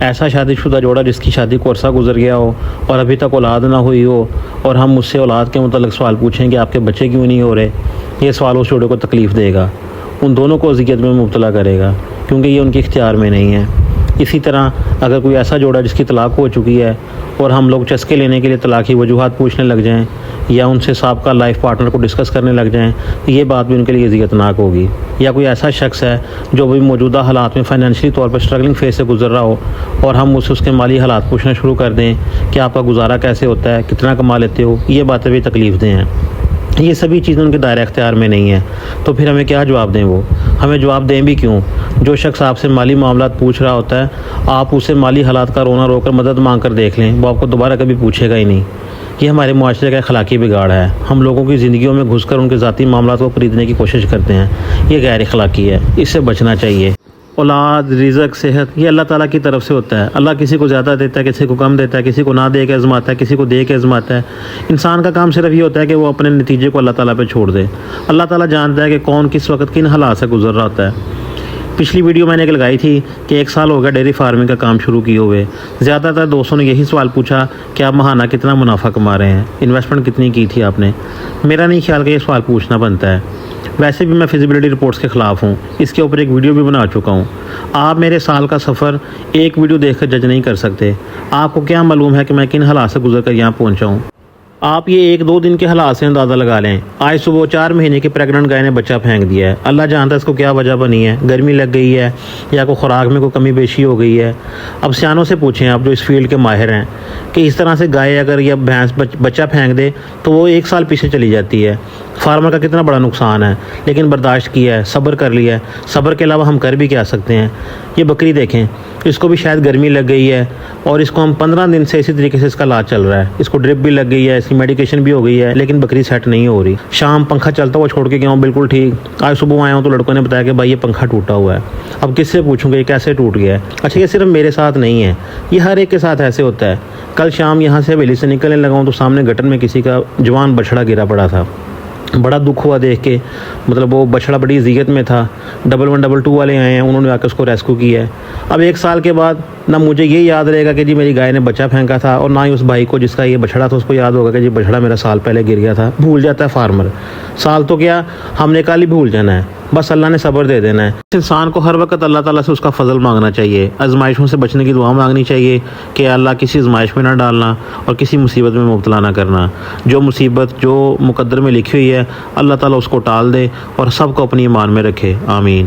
ایسا شادی شدہ جوڑا جس کی شادی کو عرصہ گزر گیا ہو اور ابھی تک اولاد نہ ہوئی ہو، اور ہم اس سے اولاد کے متعلق سوال پوچھیں کہ آپ کے بچے کیوں نہیں ہو رہے، یہ سوال اس جوڑے کو تکلیف دے گا، ان دونوں کو اذیت میں مبتلا کرے گا، کیونکہ یہ ان کے اختیار میں نہیں ہے۔ اسی طرح اگر کوئی ایسا جوڑا جس کی طلاق ہو چکی ہے اور ہم لوگ چسکے لینے کے لیے طلاق کی وجوہات پوچھنے لگ جائیں یا ان سے سابقہ لائف پارٹنر کو ڈسکس کرنے لگ جائیں تو یہ بات بھی ان کے لیے اذیت ناک ہوگی۔ یا کوئی ایسا شخص ہے جو بھی موجودہ حالات میں فائنینشلی طور پر اسٹرگلنگ فیز سے گزر رہا ہو اور ہم اس کے مالی حالات پوچھنا شروع کر دیں کہ آپ کا گزارا کیسے ہوتا ہے، کتنا کما لیتے ہو، یہ باتیں بھی تکلیف دہ ہیں۔ یہ سبھی چیزیں ان کے دائرہ اختیار میں نہیں ہیں، تو پھر ہمیں کیا جواب دیں؟ وہ ہمیں جواب دیں بھی کیوں؟ جو شخص آپ سے مالی معاملات پوچھ رہا ہوتا ہے، آپ اسے مالی حالات کا رونا رو کر مدد مانگ کر دیکھ لیں، وہ آپ کو دوبارہ کبھی پوچھے گا ہی نہیں۔ یہ ہمارے معاشرے کا اخلاقی بگاڑ ہے، ہم لوگوں کی زندگیوں میں گھس کر ان کے ذاتی معاملات کو خریدنے کی کوشش کرتے ہیں، یہ غیر اخلاقی ہے، اس سے بچنا چاہیے۔ اولاد، رزق، صحت یہ اللہ تعالیٰ کی طرف سے ہوتا ہے۔ اللہ کسی کو زیادہ دیتا ہے، کسی کو کم دیتا ہے، کسی کو نہ دے کے آزماتا ہے، کسی کو دے کے آزماتا ہے۔ انسان کا کام صرف یہ ہوتا ہے کہ وہ اپنے نتیجے کو اللہ تعالیٰ پہ چھوڑ دے۔ اللہ تعالیٰ جانتا ہے کہ کون کس وقت کن حالات سے گزر رہا ہوتا ہے۔ پچھلی ویڈیو میں نے ایک لگائی تھی کہ 1 سال ہو گیا ڈیری فارمنگ کا کام شروع کیے ہوئے۔ زیادہ تر دوستوں نے یہی سوال پوچھا کہ آپ ماہانہ کتنا منافع کما رہے ہیں، انویسٹمنٹ کتنی کی تھی آپ نے۔ میرا نہیں خیال کہ یہ سوال پوچھنا بنتا ہے۔ ویسے بھی میں فیزیبلٹی رپورٹس کے خلاف ہوں، اس کے اوپر ایک ویڈیو بھی بنا چکا ہوں۔ آپ میرے سال کا سفر ایک ویڈیو دیکھ کر جج نہیں کر سکتے۔ آپ کو کیا معلوم ہے کہ میں کن حالات سے گزر کر یہاں پہنچا ہوں؟ آپ یہ 1-2 دن کے حالات سے اندازہ لگا لیں۔ آج صبح 4 مہینے کی پریگننٹ گائے نے بچہ پھینک دیا ہے، اللہ جانتا ہے اس کو کیا وجہ بنی ہے، گرمی لگ گئی ہے یا کوئی خوراک میں کوئی کمی بیشی ہو گئی ہے۔ اب سیانوں سے پوچھیں آپ جو اس فیلڈ کے ماہر ہیں کہ اس طرح سے گائے اگر یا بھینس بچہ پھینک دے تو وہ 1 سال پیچھے چلی جاتی ہے۔ فارمر کا کتنا بڑا نقصان ہے، لیکن برداشت کیا ہے، صبر کر لیا ہے۔ صبر کے علاوہ ہم کر بھی کیا سکتے ہیں؟ یہ بکری دیکھیں، اس کو بھی شاید گرمی لگ گئی ہے اور اس کو ہم 15 دن سے اسی طریقے سے اس کا علاج چل رہا ہے، اس کو ڈرپ بھی لگ گئی ہے، اس کی میڈیکیشن بھی ہو گئی ہے، لیکن بکری سیٹ نہیں ہو رہی۔ شام پنکھا چلتا ہوا چھوڑ کے گیا ہوں بالکل ٹھیک، آج صبح آیا ہوں تو لڑکوں نے بتایا کہ بھائی یہ پنکھا ٹوٹا ہوا ہے۔ اب کس سے پوچھوں گا یہ کیسے ٹوٹ گیا ہے؟ اچھا یہ صرف میرے ساتھ نہیں ہے، یہ ہر ایک کے ساتھ ایسے ہوتا ہے۔ کل شام یہاں سے حویلی سے نکلنے لگا ہوں تو سامنے گٹر میں کسی کا جوان بچڑا گرا پڑا تھا، بڑا دکھ ہوا دیکھ کے، مطلب وہ بچڑا بڑی اذیت میں تھا۔ 1122 والے آئے ہیں، انہوں نے آ کے اس کو ریسکیو کیا ہے۔ اب 1 سال کے بعد نہ مجھے یہ یاد رہے گا کہ جی میری گائے نے بچہ پھینکا تھا، اور نہ ہی اس بھائی کو جس کا یہ بچڑا تھا اس کو یاد ہوگا کہ جی بچڑا میرا سال پہلے گر گیا تھا۔ بھول جاتا ہے فارمر، سال تو کیا ہم نے کل ہی بھول جانا ہے، بس اللہ نے صبر دے دینا ہے۔ انسان کو ہر وقت اللہ تعالیٰ سے اس کا فضل مانگنا چاہیے، آزمائشوں سے بچنے کی دعا مانگنی چاہیے کہ اللہ کسی آزمائش میں نہ ڈالنا اور کسی مصیبت میں مبتلا نہ کرنا۔ جو مصیبت جو مقدر میں لکھی ہوئی ہے اللہ تعالیٰ اس کو ٹال دے اور سب کو اپنی ایمان میں رکھے، آمین۔